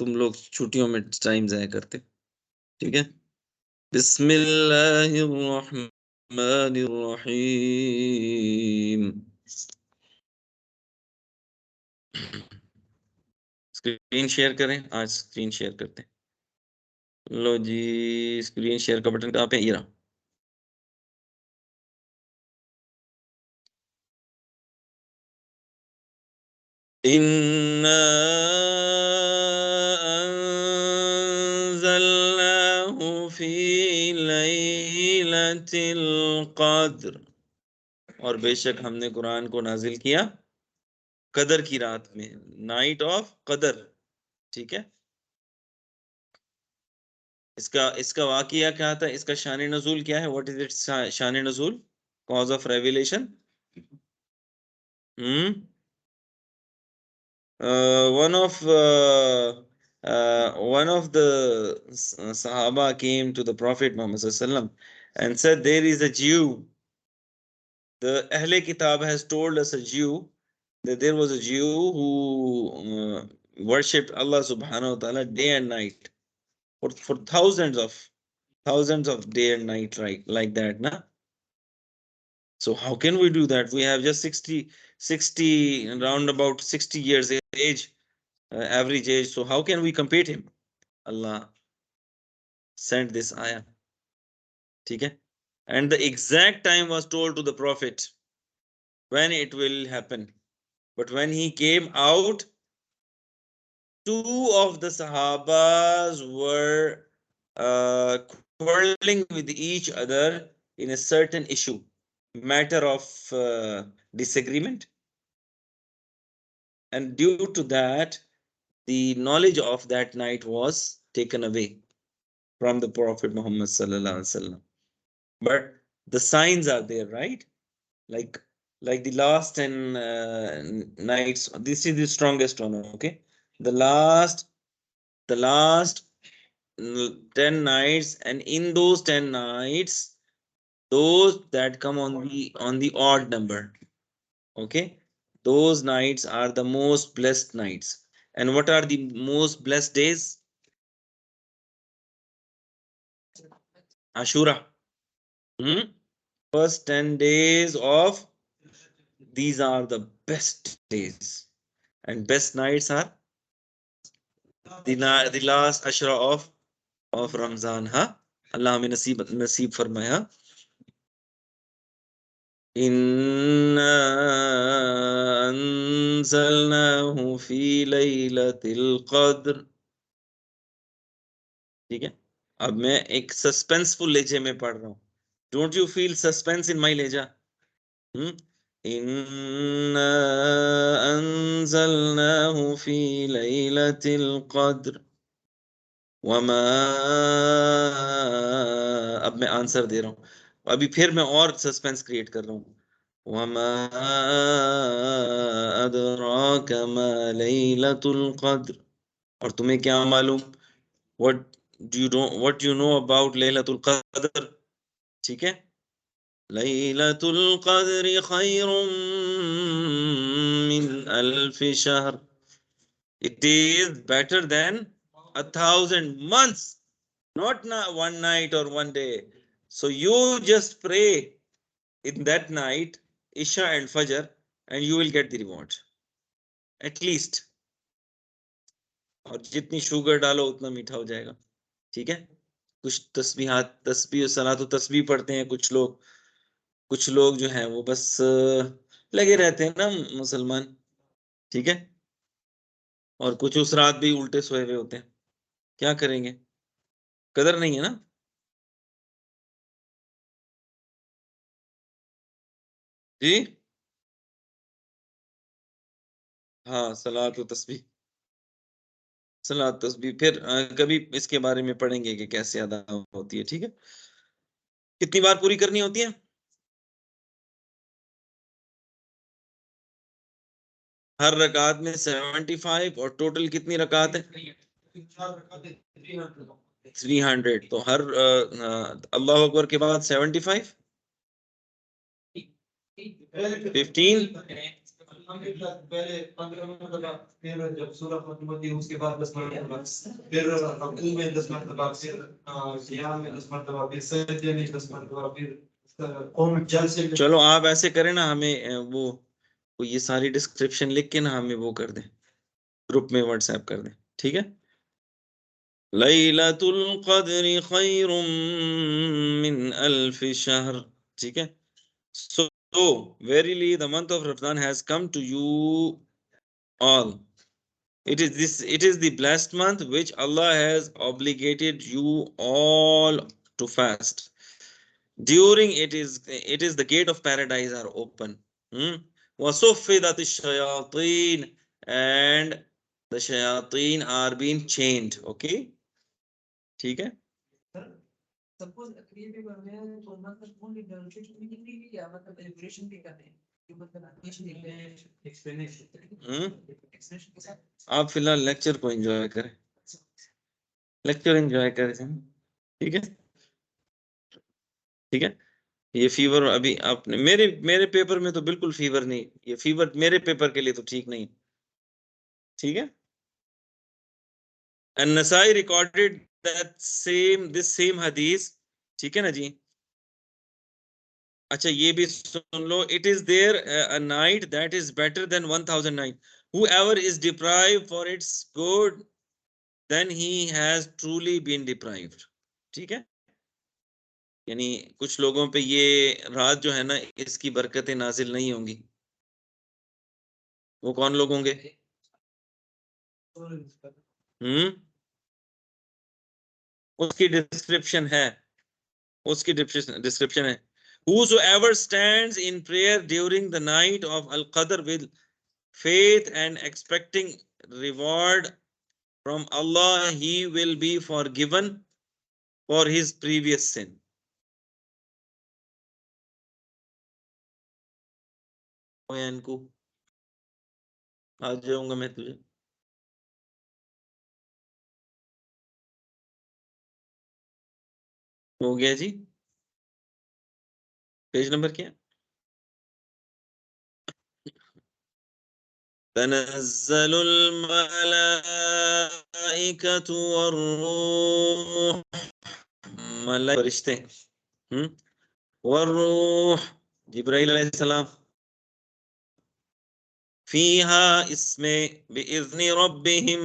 تم لوگ چھٹیوں میں ٹائم ضائع کرتے. ٹھیک ہے. بسم اللہ الرحمن الرحیم. اسکرین شیئر کریں. آج اسکرین شیئر کرتے ہیں. لو جی اسکرین شیئر کا بٹن کہاں پہ؟ یہ رہا. اِنَّا أَنزَلْنَاهُ فِي لَيْلَةِ الْقَدْرِ، اور بے شک ہم نے قرآن کو نازل کیا قدر کی رات میں، نائٹ آف قدر. ٹھیک ہے. اس کا واقعہ کیا تھا؟ اس کا شان نزول کیا ہے؟ واٹ از اٹ شان نزول؟ Cause of revelation. one of the Sahaba came to the Prophet Muhammad sallallahu alaihi wasallam and said, there is a Jew. The Ahle Kitab has told us a Jew that there was a Jew who worshipped Allah subhanahu wa ta'ala day and night for thousands of day and night, right? Like that, na? So how can we do that? We have just 60 around about 60 years age, average age. So how can we compete him? Allah sent this ayah. ٹھیک ہے. And the exact time was told to the Prophet when it will happen. But when he came out, two of the Sahabas were quarreling with each other in a certain issue, matter of disagreement. And due to that, the knowledge of that night was taken away from the Prophet Muhammad sallallahu alaihi wasallam. But the signs are there, right? Like the last 10 nights. This is the strongest one. Okay, the last 10 nights, and in those 10 nights, those that come on the odd number, okay, those nights are the most blessed nights. And what are the most blessed days? Ashura. First 10 days of these are the best days, and best nights are the last Ashura of Ramzan. Allah hame nasib farmaya. Inna anzalnahu fi laylatil qadr. ٹھیک ہے. اب میں ایک سسپینسفل لہجے میں پڑھ رہا ہوں. ڈونٹ یو فیل سسپینس ان مائی لہجہ؟ اِنَّا أَنزَلْنَاهُ فِي لَيْلَةِ الْقَدْرِ وَمَا. اب میں آنسر دے رہا ہوں. ابھی پھر میں اور سسپینس کریٹ کر رہا ہوں. وَمَا أَدْرَاكَ مَا لَيْلَةُ الْقَدْرِ. اور تمہیں کیا معلوم؟ what you know about لیلۃ القدر. ٹھیک ہے. لیلۃ القدر خیر من الف شہر. It is better than 1,000 months, not one night or one day. So you just pray in that night, Isha and Fajr, and you will get the reward. At least. اور جتنی شوگر ڈالو اتنا میٹھا ہو جائے گا. ٹھیک ہے. کچھ تسبیح و صلاۃ و تسبیح پڑھتے ہیں کچھ لوگ جو ہیں وہ بس لگے رہتے ہیں نا مسلمان. ٹھیک ہے. اور کچھ اس رات بھی الٹے سوئے ہوئے ہوتے ہیں. کیا کریں گے؟ قدر نہیں ہے نا. جی ہاں صلاۃ و تسبیح پھر کبھی اس کے بارے میں پڑھیں گے کہ کیسے ادا ہوتی ہے. ٹھیک ہے. کتنی بار پوری کرنی ہوتی ہے؟ ہر رکعت میں 75. اور ٹوٹل کتنی رکعت ہے؟ 300. تو ہر اللہ اکبر کے بعد 75 15 پہلے 15 مرتبہ، پھر جب سورہ ختم ہوتی ہے اس کے بعد 10 مرتبہ، پھر رکوع میں 10 مرتبہ، پھر قیام میں 10 مرتبہ، پھر سجدے میں 10 مرتبہ، پھر قوم جلسے میں. چلو آپ ایسے کریں نا، ہمیں وہ یہ ساری ڈسکرپشن لکھ کے نا ہمیں وہ کر دیں، گروپ میں واٹس ایپ کر دیں، ٹھیک ہے؟ لیلۃ القدر خیر من الف شہر، ٹھیک ہے؟ So verily the month of Ramadan has come to you all. It is the blessed month which Allah has obligated you all to fast. During it is the gate of paradise are open. وَصُفِّدَتِ الشَّيَاطِينَ, and the shayateen are being chained. Okay, ٹھیک ہے؟ Suppose یہ بھی بن گیا تو مطلب only demonstration بھی نہیں ہے یا مطلب ایلیبریشن بھی کرتے ہیں جو مطلب ایکسپلینیشن کے ساتھ آپ فی الحال لیکچر کو انجوائے کریں، لیکچر انجوائے کریں، ٹھیک ہے؟ ٹھیک ہے؟ یہ فیور ابھی آپ نے میرے پیپر میں تو بالکل فیور نہیں، یہ فیور میرے پیپر کے لیے تو ٹھیک نہیں، ٹھیک ہے؟ النسائی ریکارڈڈ this same حدیث، ٹھیک ہے نا جی؟ اچھا یہ بھی سن لو، it is there a night that is better than 1000 night. Whoever is deprived for its good, then he has truly been deprived. ٹھیک ہے؟ یعنی کچھ لوگوں پہ یہ رات جو ہے نا اس کی برکتیں نازل نہیں ہوں گی. وہ کون لوگ ہوں گے؟ اس کی ڈسکرپشن ہے، اس کی ڈسکرپشن ہے. Whosoever stands in prayer during the night of Al-Qadr with faith and expecting reward from Allah, he will be forgiven for his previous sin. ان کو آ جاؤں گا میں تجھے. ہو گیا جی؟ پیج نمبر کیا؟ تنزل الملائکۃ والروح، فرشتے، والروح جبرائیل علیہ السلام، فیہا اس میں، بِإِذْنِ رَبِّهِمْ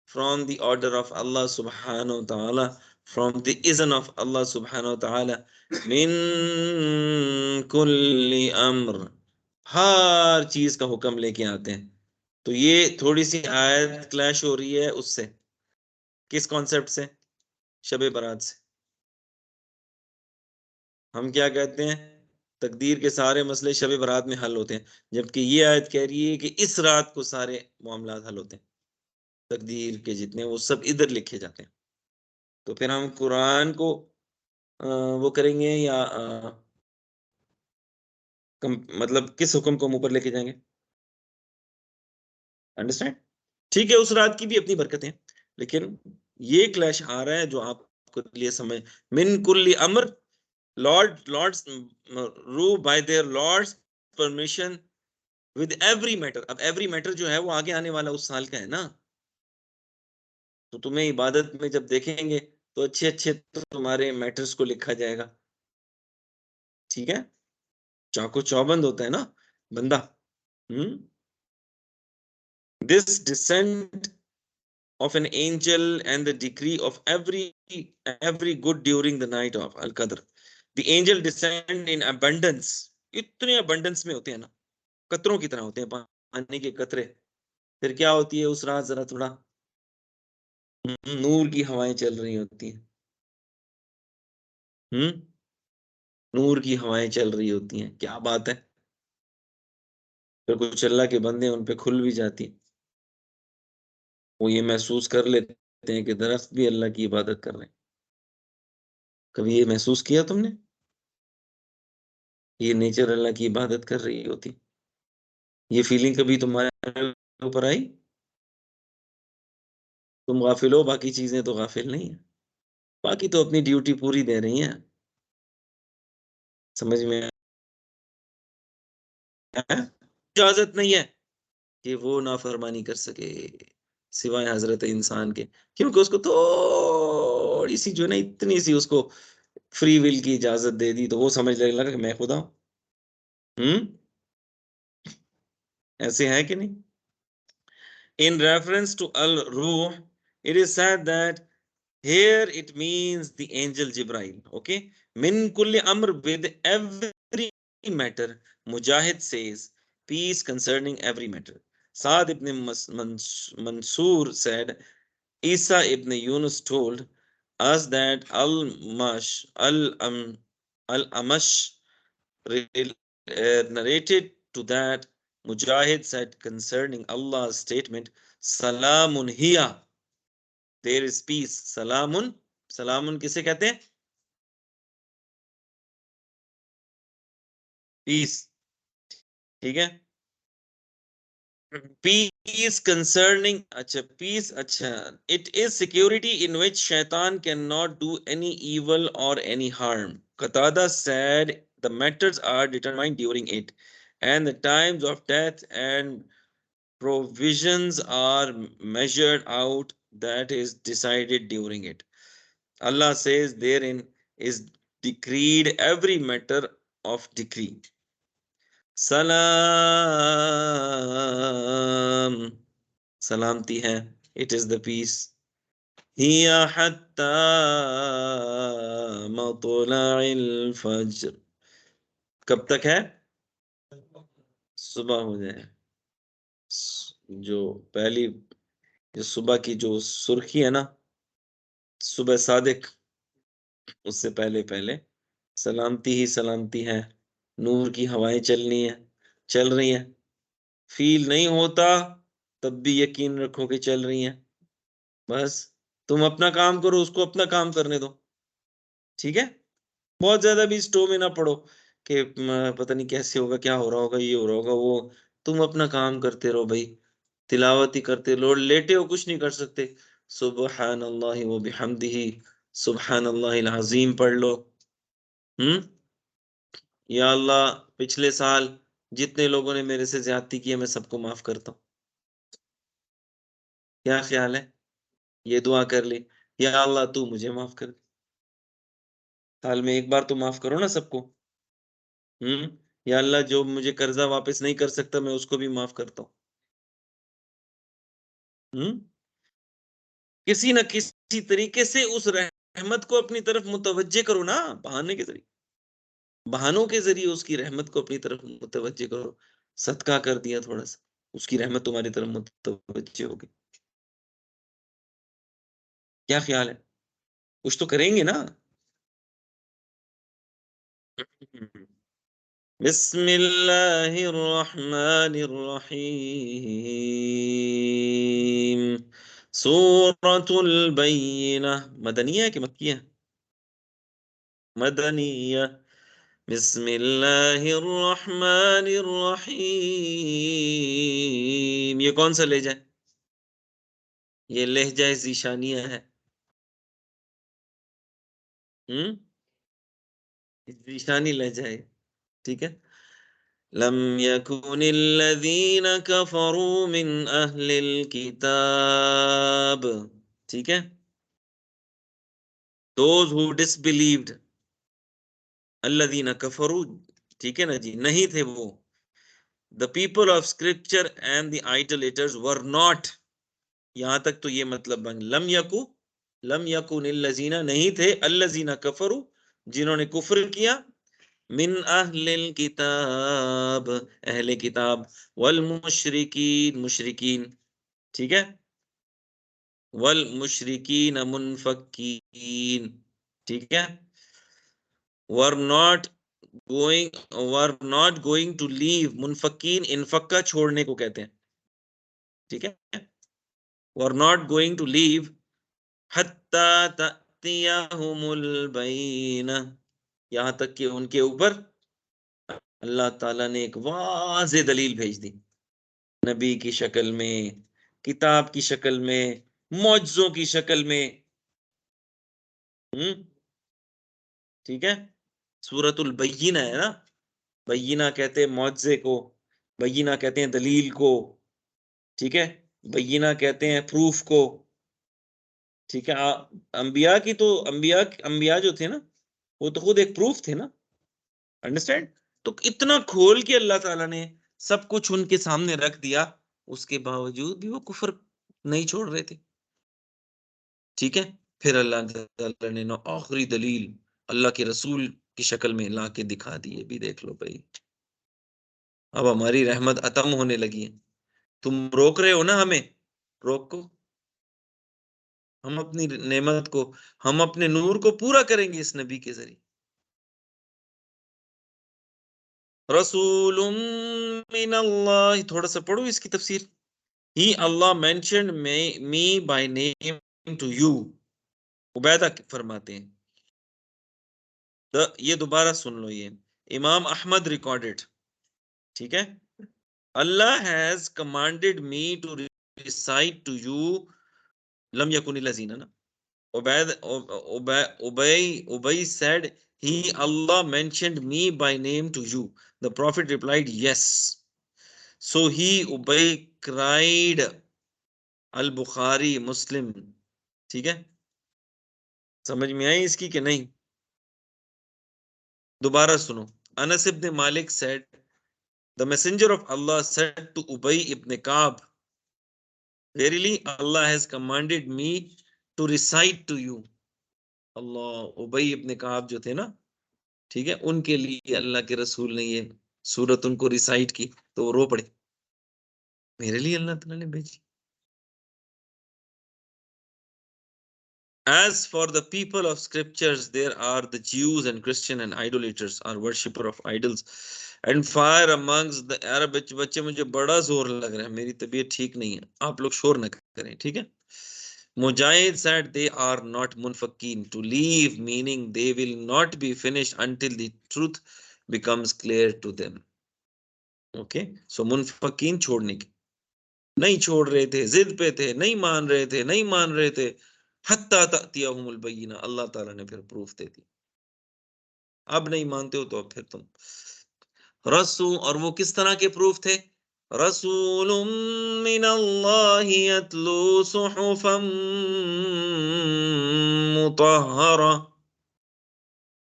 from the order of Allah subhanahu wa ta'ala, from the izn of Allah subhanahu wa ta'ala, min kulli amr، ہر چیز کا حکم لے کے آتے ہیں. تو یہ تھوڑی سی آیت کلیش ہو رہی ہے اس سے، کس کانسیپٹ سے؟ شب برات سے. ہم کیا کہتے ہیں؟ تقدیر کے سارے مسئلے شب برات میں حل ہوتے ہیں، جبکہ یہ آیت کہہ رہی ہے کہ اس رات کو سارے معاملات حل ہوتے ہیں، تقدیر کے جتنے وہ سب ادھر لکھے جاتے ہیں. تو پھر ہم قرآن کو وہ کریں گے یا مطلب کس حکم کو ہم اوپر لے کے جائیں گے؟ انڈرسٹینڈ؟ ٹھیک ہے، اس رات کی بھی اپنی برکتیں ہیں، لیکن یہ کلیش آ رہا ہے جو آپ کو لیے سمجھ. من کل امر، lords row by their lord's permission with every matter. اب ایوری میٹر جو ہے وہ آگے آنے والا اس سال کا ہے نا، تو تمہیں عبادت میں جب دیکھیں گے تو اچھے اچھے تو تمہارے میٹرز کو لکھا جائے گا، ٹھیک ہے؟ چاقو چوبند ہوتا ہے نا بندہ. This descent of an angel and the decree of every good during the night of Al-Qadr. The angel descend in abundance. اتنے abundance میں ہوتے ہیں نا، قطروں کی طرح ہوتے ہیں، پانی کے قطرے. پھر کیا ہوتی ہے اس رات؟ ذرا تھوڑا نور کی ہوائیں چل رہی ہوتی ہیں، نور کی ہوائیں چل رہی ہوتی ہیں. کیا بات ہے! پھر کچھ اللہ کے بندے ان پہ کھل بھی جاتی ہیں، وہ یہ محسوس کر لیتے ہیں کہ درخت بھی اللہ کی عبادت کر رہے ہیں. کبھی یہ محسوس کیا تم نے؟ یہ نیچر اللہ کی عبادت کر رہی ہوتی، یہ فیلنگ کبھی تمہارے اوپر آئی؟ تم غافل ہو، باقی چیزیں تو غافل نہیں ہیں، باقی تو اپنی ڈیوٹی پوری دے رہی ہیں. سمجھ میں آیا؟ اجازت نہیں ہے کہ وہ نافرمانی کر سکے سوائے حضرت انسان کے، کیونکہ اس کو تھوڑی سی جو ہے نا اتنی سی اس کو فری ول کی اجازت دے دی تو وہ سمجھ لگا کہ میں خدا ہوں۔ ایسے ہے کہ نہیں؟ In reference to al-ruh, it is said that here it means the angel Jibrail. Okay? Min kulli amr, with every matter. Mujahid says, peace concerning every matter. Saad ibn Mansoor said, Isa ibn Yunus told us that Al-Amash narrated to that Mujahid said concerning Allah's statement, Salamun hiya, there is peace. Salamun, Salamun کسے کہتے ہیں؟ Peace. ٹھیک ہے؟ Peace concerning, اچھا peace, اچھا it is security in which shaitan cannot do any evil or any harm. Qatada said the matters are determined during it, and the times of death and provisions are measured out, that is decided during it. Allah says therein is decreed every matter of decree. Salam, salamti hai, it is the peace. Hiya hatta matla'il fajr, کب تک ہے؟ صبح ہو جائے، جو پہلی جو صبح کی جو سرخی ہے نا، صبح صادق، اس سے پہلے پہلے سلامتی ہی سلامتی ہے. نور کی ہوائیں چلنی ہے، چل رہی ہیں، فیل نہیں ہوتا تب بھی یقین رکھو کہ چل رہی ہیں. بس تم اپنا کام کرو، اس کو اپنا کام کرنے دو. ٹھیک ہے؟ بہت زیادہ بھی اسٹو میں نہ پڑو کہ پتہ نہیں کیسے ہوگا، کیا ہو رہا ہوگا، یہ ہو رہا ہوگا وہ. تم اپنا کام کرتے رہو بھائی، تلاوت ہی کرتے رہو. لیٹے ہو کچھ نہیں کر سکتے، سبحان اللہ و بحمدہ، سبحان اللہ العظیم پڑھ لو. یا اللہ پچھلے سال جتنے لوگوں نے میرے سے زیادتی کی ہے میں سب کو معاف کرتا ہوں. کیا خیال ہے؟ یہ دعا کر لی، یا اللہ تو مجھے معاف کر دے. سال میں ایک بار تو معاف کرو نا سب کو. یا اللہ جو مجھے قرضہ واپس نہیں کر سکتا میں اس کو بھی معاف کرتا ہوں. کسی نہ کسی طریقے سے اس رحمت کو اپنی طرف متوجہ کرو نا، بہانے کے ذریعے، بہانوں کے ذریعے اس کی رحمت کو اپنی طرف متوجہ کرو. صدقہ کر دیا تھوڑا سا، اس کی رحمت تمہاری طرف متوجہ ہوگی. کیا خیال ہے؟ کچھ تو کریں گے نا. بسم اللہ الرحمن الرحیم. سورة البینہ مدنیہ ہے کہ مکیہ؟ مدنیہ. بسم اللہ الرحمن الرحیم. یہ کون سا لہجہ ہے؟ یہ لہجہ ذیشانیہ ہے. ذیشانی لہجہ ہے. ٹھیک ہے. لم يكن الذين كفروا من اہل الكتاب. ٹھیک ہے. those who disbelieved. الذين كفروا. ٹھیک ہے نا جی، نہیں تھے وہ. the people of scripture and the idolaters were not. یہاں تک تو یہ مطلب بن لم یکو، لم یکن الذین نہیں تھے، الذین کفروا جنہوں نے کفر کیا، من اہل الکتاب اہل کتاب، والمشرکین مشرکین. ٹھیک ہے. والمشرکین منفکین. ٹھیک ہے. were not going to leave. منفکین انفکا چھوڑنے کو کہتے ہیں. ٹھیک ہے. were not going to leave حتی تأتیہم البینہ، یہاں تک کہ ان کے اوپر اللہ تعالیٰ نے ایک واضح دلیل بھیج دی، نبی کی شکل میں، کتاب کی شکل میں، معجزوں کی شکل میں. ٹھیک ہے. سورۃ البینہ ہے نا، بینہ کہتے ہیں معجزے کو، بینہ کہتے ہیں دلیل کو، ٹھیک ہے، بینہ کہتے ہیں پروف کو، ٹھیک ہے. انبیاء کی تو انبیاء جو تھے نا وہ تو خود ایک پروف تھے نا. انڈرسٹینڈ؟ تو اتنا کھول کے اللہ تعالیٰ نے سب کچھ ان کے سامنے رکھ دیا، اس کے باوجود بھی وہ کفر نہیں چھوڑ رہے تھے. ٹھیک ہے، پھر اللہ تعالیٰ نے آخری دلیل اللہ کے رسول کی شکل میں لا کے دکھا دی. بھی دیکھ لو بھائی، اب ہماری رحمت ختم ہونے لگی ہے. تم روک رہے ہو نا ہمیں، روکو. ہم اپنی نعمت کو، ہم اپنے نور کو پورا کریں گے اس نبی کے ذریعے. رسول من اللہ، تھوڑا سا پڑھو اس کی تفسیر. He Allah mentioned me by name to you. عبیدہ فرماتے ہیں. یہ دوبارہ سن لو، یہ امام احمد ریکارڈڈ، ٹھیک ہے. اللہ has commanded me to recite to you لم یکن الذین نا. Ubay said, he Allah mentioned me by name to you. The Prophet replied, yes. So he Ubay cried. البخاری مسلم. ٹھیک ہے، سمجھ میں آئی اس کی کہ نہیں؟ دوبارہ سنو. انس ابن مالک said, the messenger of Allah said to Ubay ibn Ka'b, verily Allah has commanded me to recite to you. اللہ، ابی ابن کعب جو تھے نا، ٹھیک ہے، ان کے لیے اللہ کے رسول نے یہ سورت ان کو ریسائٹ کی تو وہ رو پڑے. میرے لیے اللہ تعالیٰ نے بھیجی. As for the people of scriptures, there are the Jews and Christian and idolaters are worshipper of idols and fire amongst the Arab. بچے مجھے بڑا زور لگ رہا ہے، میری طبیعت ٹھیک نہیں ہے، آپ لوگ شور نہ کریں، ٹھیک ہے. Mujahid said they are not munfaqeen, to leave, meaning they will not be finished until the truth becomes clear to them. Okay, so munfaqeen چھوڑنے کی، نہیں چھوڑ رہے تھے، ضد پہ تھے، نہیں مان رہے تھے، نہیں مان رہے تھے، حتی تأتیہم البینہ. اللہ تعالیٰ نے پھر پروف دے دی. اب نہیں مانتے ہو تو اب پھر تم رسول. اور وہ کس طرح کے پروف تھے؟ رسول من اللہ یتلو صحفا مطہرہ.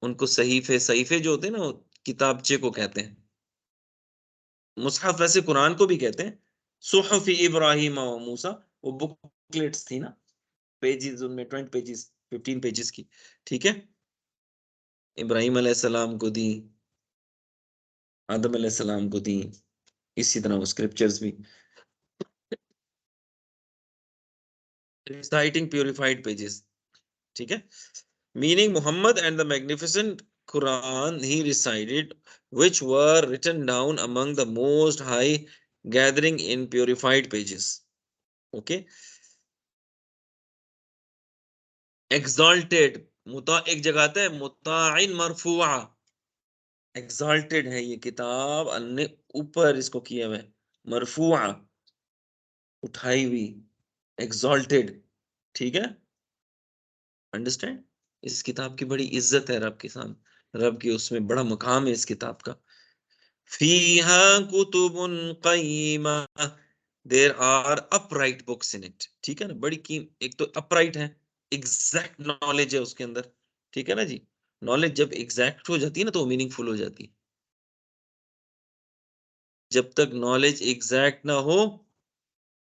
ان کو صحیفے جو ہوتے ہیں نا، وہ کتابچے کو کہتے ہیں. مصحف ویسے قرآن کو بھی کہتے ہیں. صحف ابراہیم و موسیٰ، وہ بکلیٹس تھی نا، پیجز ان میں 20 پیجز 15 پیجز کی، ٹھیک ہے. ابراہیم علیہ السلام کو دی، آدم علیہ السلام کو دی، اسی طرح وہ اسکرپچرز بھی. reciting purified pages, ٹھیک ہے. meaning Muhammad and the magnificent Quran he recited, which were written down among the most high, gathering in purified pages. Okay. exalted، ایک جگہ آتا ہے مطاعن مرفوع، exalted ہے یہ کتاب، اللہ نے اوپر اس کو کیا ہے مرفوع، اٹھائی ہوئی، exalted. ٹھیک ہے، انڈرسٹینڈ. اس کتاب کی بڑی عزت ہے رب کے سامنے، رب کی اس میں بڑا مقام ہے اس کتاب کا. فیہا کتب قیمہ، there are upright books in it. ٹھیک ہے نا، بڑی ایک تو upright ہے، exact knowledge ہے اس کے اندر. ٹھیک ہے نا جی، knowledge جب exact ہو جاتی ہے نا تو وہ meaningful ہو جاتی ہے. جب تک knowledge exact نہ ہو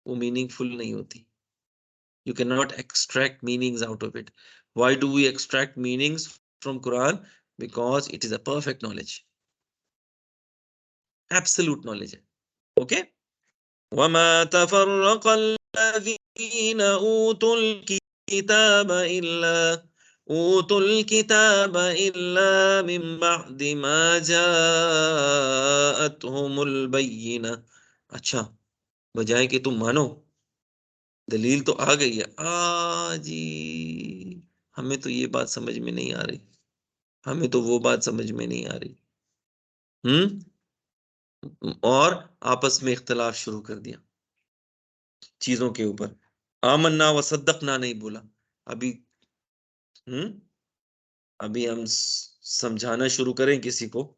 وہ meaningful نہیں ہوتی. You cannot extract meanings out of it. Why do we extract meanings from Quran? Because it is a perfect knowledge. Absolute knowledge. Okay? وَمَا تَفَرَّقَ الَّذِينَ أُوتُوا الْكِتَابَ إِلَّا مِن بَعْدِ مَا جَاءَتْهُمُ الْبَيِّنَةُ. اچھا، بجائے کہ تم مانو، دلیل تو آ گئی ہے، جی ہمیں تو یہ بات سمجھ میں نہیں آ رہی، ہمیں تو وہ بات سمجھ میں نہیں آ رہی، اور آپس میں اختلاف شروع کر دیا چیزوں کے اوپر. آمنا و صدقنا نہیں بولا. ابھی ہم سمجھانا شروع کریں کسی کو،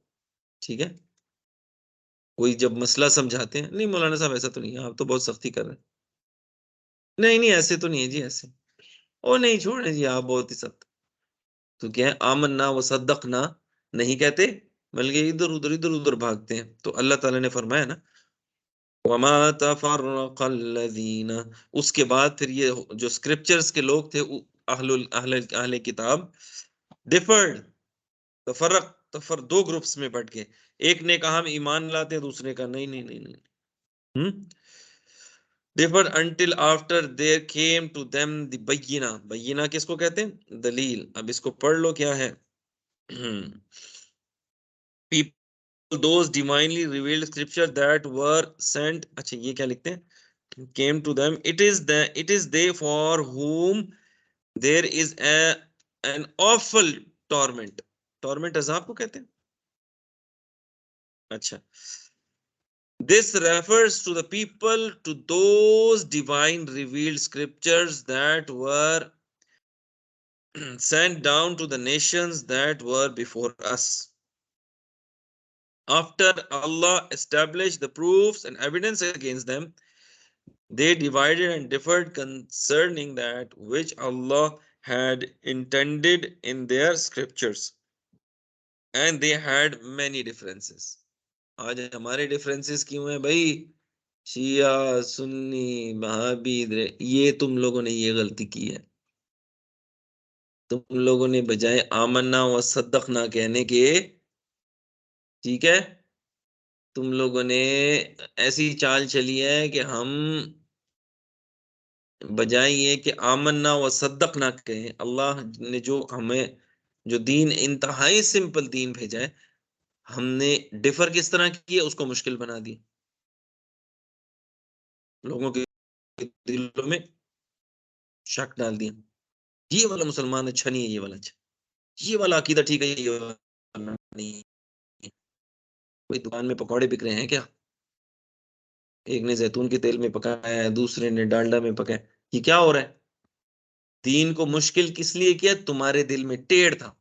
ٹھیک ہے، کوئی جب مسئلہ سمجھاتے ہیں، نہیں مولانا صاحب ایسا تو نہیں ہے، آپ تو بہت سختی کر رہے ہیں، نہیں نہیں ایسے تو نہیں ہے جی، ایسے او نہیں چھوڑیں جی، آپ بہت ہی سخت، تو کیا ہے آمنا و صدقنا نہیں کہتے، بلکہ ادھر ادھر بھاگتے ہیں. تو اللہ تعالیٰ نے فرمایا نا وما تفرق الذین، اس کے بعد پھر یہ جو اسکرپچرز کے لوگ تھے اہل کتاب، ڈفرڈ، تفر دو گروپس میں بٹ گئے، ایک نے کہا ہم ایمان لاتے ہیں، دوسرے کا نہیں نہیں نہیں نہیں. differed until after there came to them the بینہ، بینہ کس کو کہتے ہیں؟ دلیل. اب اس کو پڑھ لو کیا ہے. people those divinely revealed scripture that were sent، اچھا یہ کیا لکھتے ہیں؟ came to them it is they for whom there is an awful torment. torment عذاب کو کہتے ہیں. اچھا this refers to the people, to those divine revealed scriptures that were sent down to the nations that were before us. After Allah established the proofs and evidence against them, they divided and differed concerning that which Allah had intended in their scriptures, and they had many differences. آج ہمارے differences کیوں ہیں بھائی؟ شیعہ، سنی، وہابی، یہ تم لوگوں نے یہ غلطی کی ہے. تم لوگوں نے بجائے آمنا و صدقنا کہنے کے، ٹھیک ہے، تم لوگوں نے ایسی چال چلی ہے کہ ہم بجائے یہ کہ آمنا و صدقنا کہیں، اللہ نے جو ہمیں جو دین انتہائی سمپل دین بھیجا ہے، ہم نے ڈفر کس طرح کیا اس کو مشکل بنا دیا، لوگوں کے دلوں میں شک ڈال دیا. یہ والا مسلمان اچھا نہیں ہے، یہ والا اچھا، یہ والا عقیدہ ٹھیک ہے، یہ والا نہیں ہے. کوئی دکان میں پکوڑے بک رہے ہیں کیا؟ ایک نے زیتون کے تیل میں پکایا ہے، دوسرے نے ڈالڈا میں پکایا، یہ کیا ہو رہا ہے؟ دین کو مشکل کس لیے کیا؟ تمہارے دل میں ٹیڑھ تھا،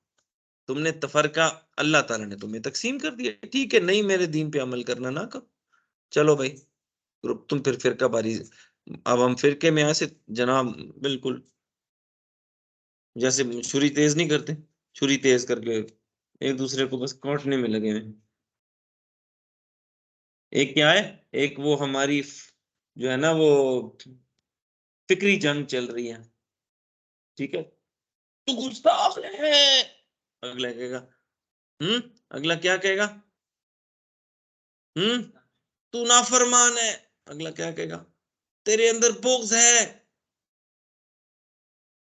تم نے تفرقہ، اللہ تعالیٰ نے تمہیں تقسیم کر دیا. ٹھیک ہے، نہیں میرے دین پہ عمل کرنا نہ کرو، چلو بھائی تم پھر فرقہ باری. اب ہم فرقے میں ایسے جناب بالکل جیسے چھری تیز نہیں کرتے، چھری تیز کر کے ایک دوسرے کو بس کاٹنے میں لگے ہوئے. ایک کیا ہے، ایک وہ ہماری جو ہے نا وہ فکری جنگ چل رہی ہے، ٹھیک ہے، تو گستاخ ہے، اگلا کہے گا اگلا کیا کہے گا، تو نافرمان ہے، اگلا کیا کہے گا، تیرے اندر بغض ہے،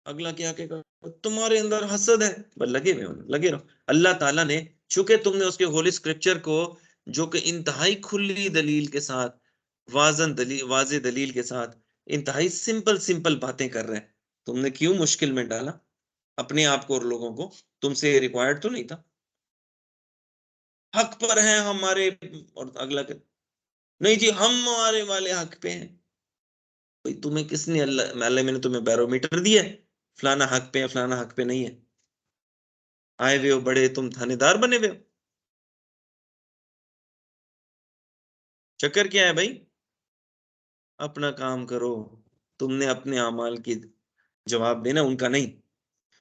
اگلا کیا کہے گا، تمہارے اندر حسد ہے. بس لگے ہوئے لگے رہو. اللہ تعالیٰ نے چونکہ تم نے اس کے ہولی اسکرپچر کو جو کہ انتہائی کھلی دلیل کے ساتھ، واضح دلیل کے ساتھ انتہائی سمپل باتیں کر رہے ہیں، تم نے کیوں مشکل میں ڈالا اپنے آپ کو اور لوگوں کو؟ تم سے ریکوائرڈ تو نہیں تھا. حق پر ہیں ہمارے، اور اگلا کہ نہیں جی ہم ہمارے والے حق پہ ہیں. تمہیں کس نے اللہ میں نے تمہیں بیرومیٹر دیا ہے، فلانا حق پہ ہے فلانا حق پہ نہیں ہے؟ آئے ہوئے ہو بڑے تم تھانے دار بنے ہوئے ہو. چکر کیا ہے بھائی؟ اپنا کام کرو. تم نے اپنے اعمال کی جواب دینا، ان کا نہیں.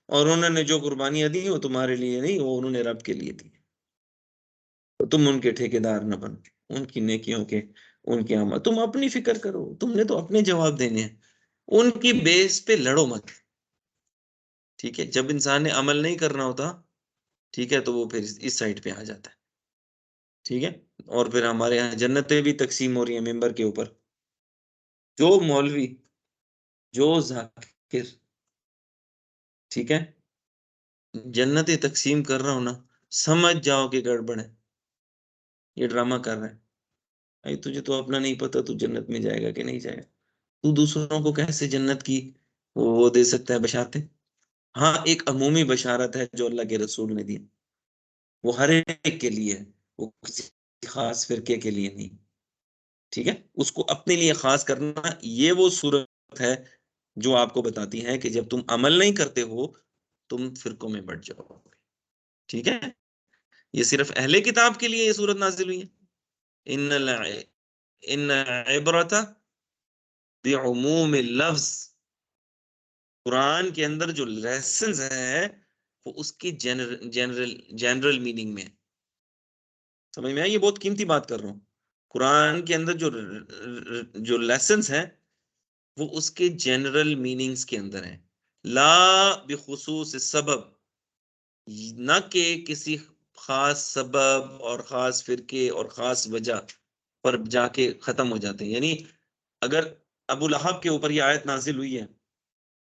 اور انہوں نے جو قربانیاں دی وہ تمہارے لیے نہیں، وہ انہوں نے رب کے لیے دی. تو تم ان کے ٹھیکیدار نہ بنو، ان کی نیکیوں کے، ان کے اعمال. تم اپنی فکر کرو، تم نے تو اپنے جواب دینے ہیں، ان کی بیس پہ لڑو مت. ٹھیک ہے، جب انسان نے عمل نہیں کرنا ہوتا، ٹھیک ہے، تو وہ پھر اس سائڈ پہ آ جاتا ہے. ٹھیک ہے، اور پھر ہمارے یہاں جنتیں بھی تقسیم ہو رہی ہیں ممبر کے اوپر. جو مولوی، جو ذاکر، ٹھیک ہے، جنتیں تقسیم کر رہا ہوں نا، سمجھ جاؤ کہ گڑبڑ ہے، یہ ڈرامہ کر رہا ہے. اے تجھے تو اپنا نہیں پتا تو جنت میں جائے گا کہ نہیں جائے گا؟ تو دوسروں کو کیسے جنت کی وہ دے سکتا ہے بشارتیں؟ ہاں ایک عمومی بشارت ہے جو اللہ کے رسول نے دی، وہ ہر ایک کے لیے ہے، وہ کسی خاص فرقے کے لیے نہیں. ٹھیک ہے، اس کو اپنے لیے خاص کرنا، یہ وہ صورت ہے جو آپ کو بتاتی ہے کہ جب تم عمل نہیں کرتے ہو تم فرقوں میں بٹ جاؤ. ٹھیک ہے، یہ صرف اہل کتاب کے لیے یہ صورت نازل ہوئی ہے. ان عبرت بعموم اللفظ، قرآن کے اندر جو لیسنز ہیں وہ اس کی جنرل میننگ میں، سمجھ میں آئی؟ یہ بہت قیمتی بات کر رہا ہوں. قرآن کے اندر جو لیسنز ہیں وہ اس کے جنرل میننگز کے اندر ہیں، لا بخصوص سبب، نہ کہ کسی خاص سبب اور خاص فرقے اور خاص وجہ پر جا کے ختم ہو جاتے ہیں. یعنی اگر ابو لہب کے اوپر یہ آیت نازل ہوئی ہے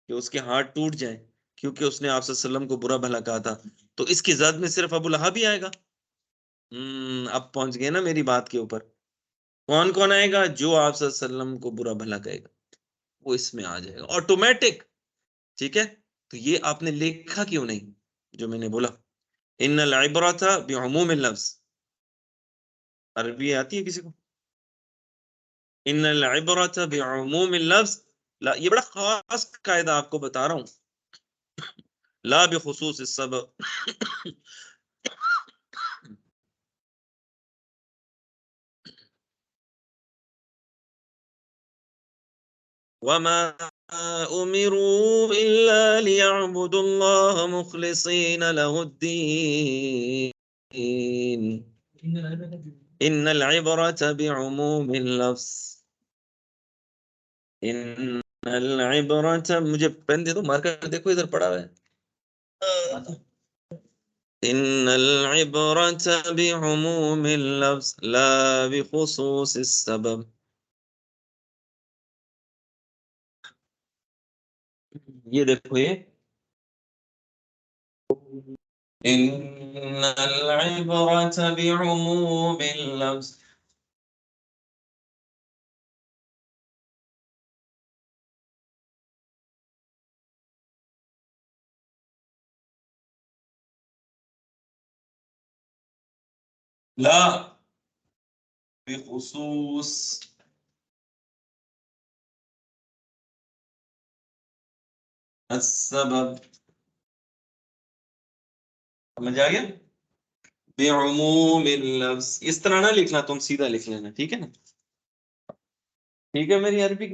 کہ اس کے ہاتھ ٹوٹ جائیں کیونکہ اس نے آپ صلی اللہ علیہ وسلم کو برا بھلا کہا تھا، تو اس کی زد میں صرف ابو لہب ہی آئے گا؟ اب پہنچ گئے نا میری بات کے اوپر. کون کون آئے گا؟ جو آپ صلی اللہ علیہ وسلم کو برا بھلا کہے گا وہ اس میں آ جائے گا آٹومیٹک. ٹھیک ہے، تو یہ آپ نے لکھا کیوں نہیں جو میں نے بولا؟ ان العبرۃ بعموم اللفظ. عربی آتی ہے کسی کو؟ ان العبرۃ بعموم اللفظ، لا، یہ بڑا خاص قاعدہ آپ کو بتا رہا ہوں، لا بخصوص السبب. وما أمروا إلا ليعبدوا الله مخلصين له الدين إن العبرة بعموم اللفظ. إن العبرة، مجھے پین دے دو، مارکر دیکھو ادھر پڑا ہوا ہے. إن العبرة بعموم اللفظ لا بخصوص السبب. یہ دیکھو، یہ إن العبرة بعموم اللفظ. لا بخصوص السبب. سمجھ آ گیا؟ بعموم اللفظ. اس طرح نہ لکھنا، تم سیدھا لکھ لینا، ٹھیک ہے نا؟ ٹھیک ہے، میری عربی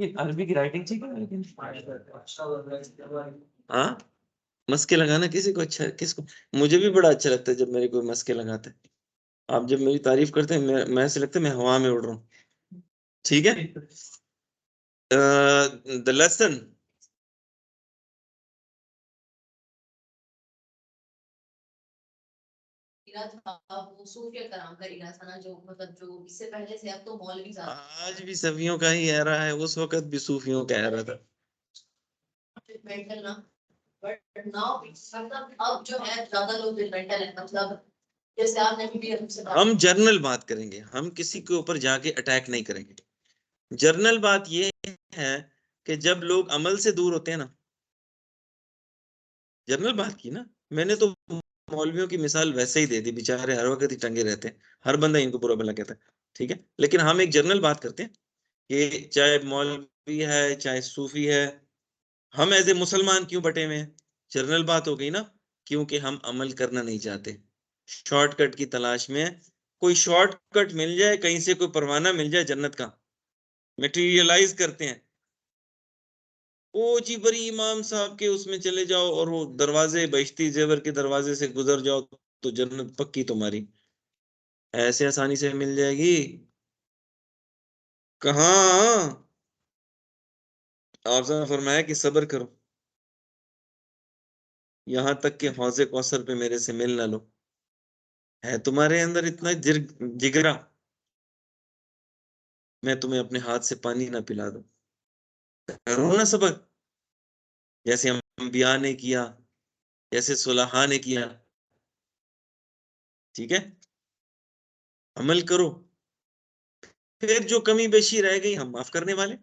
کی رائٹنگ ٹھیک ہے لیکن ہاں، مسکے لگانا کسی کو اچھا، کس کو؟ مجھے بھی بڑا اچھا لگتا ہے جب میرے کوئی مسکے لگاتے ہیں. آپ جب میری تعریف کرتے ہیں میں ایسے لگتا ہے میں ہوا میں اڑ رہا ہوں. ٹھیک ہے. the lesson آج بھی صوفیوں کا ہی ایرا ہے، اس وقت بھی صوفیوں کا ایرا تھا. ہم جرنل بات کریں گے، ہم کسی کے اوپر جا کے اٹیک نہیں کریں گے. جرنل بات یہ ہے کہ جب لوگ عمل سے دور ہوتے ہیں نا، جنرل بات کی نا میں نے، تو مولویوں کی مثال ویسے ہی دے دی، بیچارے ہر وقت ہی ٹنگے رہتے ہیں، ہر بندہ ان کو برا بھلا کہتا ہے. ٹھیک ہے، لیکن ہم ایک جنرل بات کرتے ہیں کہ چاہے مولوی ہے چاہے صوفی ہے، ہم ایز اے مسلمان کیوں بٹے ہوئے ہیں؟ جنرل بات ہو گئی نا، کیونکہ ہم عمل کرنا نہیں چاہتے، شارٹ کٹ کی تلاش میں. کوئی شارٹ کٹ مل جائے کہیں سے، کوئی پروانہ مل جائے جنت کا، میٹیریلائز کرتے ہیں. او جی بری امام صاحب کے اس میں چلے جاؤ اور وہ دروازے، بہشتی زیور کے دروازے سے گزر جاؤ تو جنت پکی تمہاری. ایسے آسانی سے مل جائے گی کہاں؟ آپ نے فرمایا کہ صبر کرو یہاں تک کہ حوض کوثر پہ میرے سے مل نہ لو. ہے تمہارے اندر اتنا جگرا، میں تمہیں اپنے ہاتھ سے پانی نہ پلا دوں؟ کرو نا صبر، جیسے انبیاء نے کیا، جیسے صلحاء نے کیا. ٹھیک ہے، عمل کرو، پھر جو کمی بیشی رہ گئی ہم معاف کرنے والے.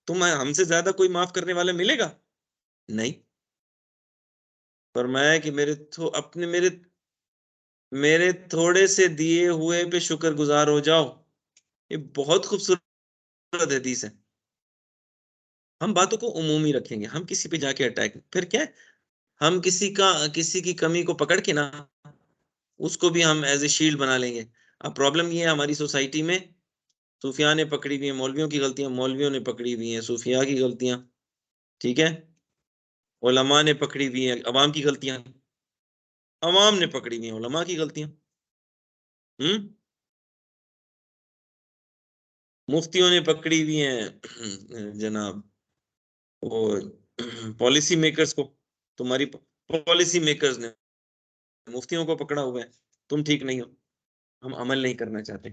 تم ہم سے زیادہ کوئی معاف کرنے والا ملے گا؟ نہیں. فرمایا کہ میرے تھوڑے سے دیے ہوئے پہ شکر گزار ہو جاؤ. یہ بہت خوبصورت حدیث ہے. ہم باتوں کو عمومی رکھیں گے، ہم کسی پہ جا کے اٹیک، پھر کیا ہے، ہم کسی کی کمی کو پکڑ کے نا اس کو بھی ہم ایز اے شیلڈ بنا لیں گے. اب پرابلم یہ ہے ہماری سوسائٹی میں صوفیاء نے پکڑی ہوئی ہیں مولویوں کی غلطیاں، مولویوں نے پکڑی ہوئی ہیں صوفیاء کی غلطیاں، ٹھیک ہے، علماء نے پکڑی ہوئی ہیں عوام کی غلطیاں، عوام نے پکڑی ہوئی ہیں علماء کی غلطیاں، مفتیوں نے پکڑی ہوئی ہیں جناب وہ پالیسی میکرز کو، تمہاری پالیسی میکرز نے مفتیوں کو پکڑا ہوا ہے، تم ٹھیک نہیں ہو، ہم عمل نہیں کرنا چاہتے،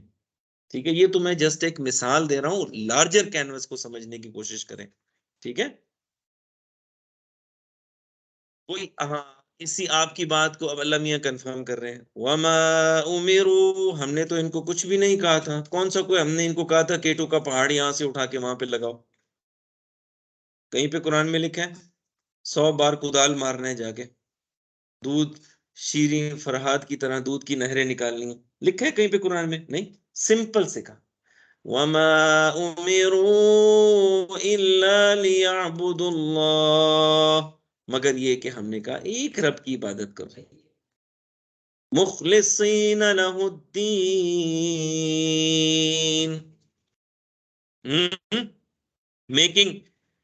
ٹھیک ہے، یہ تو میں جسٹ ایک مثال دے رہا ہوں، لارجر کینوس کو سمجھنے کی کوشش کریں، ٹھیک ہے، کوئی ہاں اسی آپ کی بات کو اب اللہ میاں کنفرم کر رہے ہیں، وما امروا، ہم نے تو ان کو کچھ بھی نہیں کہا تھا، کون سا کوئی ہم نے ان کو کہا تھا کیٹو کا پہاڑ یہاں سے اٹھا کے وہاں پہ لگاؤ، کہیں پہ قرآن میں لکھا ہے 100 بار کدال مارنا ہے جا کے، دودھ شیریں فرہاد کی طرح دودھ کی نہریں نکالنی ہیں، لکھا ہے کہیں پہ قرآن میں؟ نہیں، سمپل سے کہا وما امروا الا ليعبدوا اللہ، مگر یہ کہ ہم نے کہا ایک رب کی عبادت کرو، مخلصین لہ الدین، میکنگ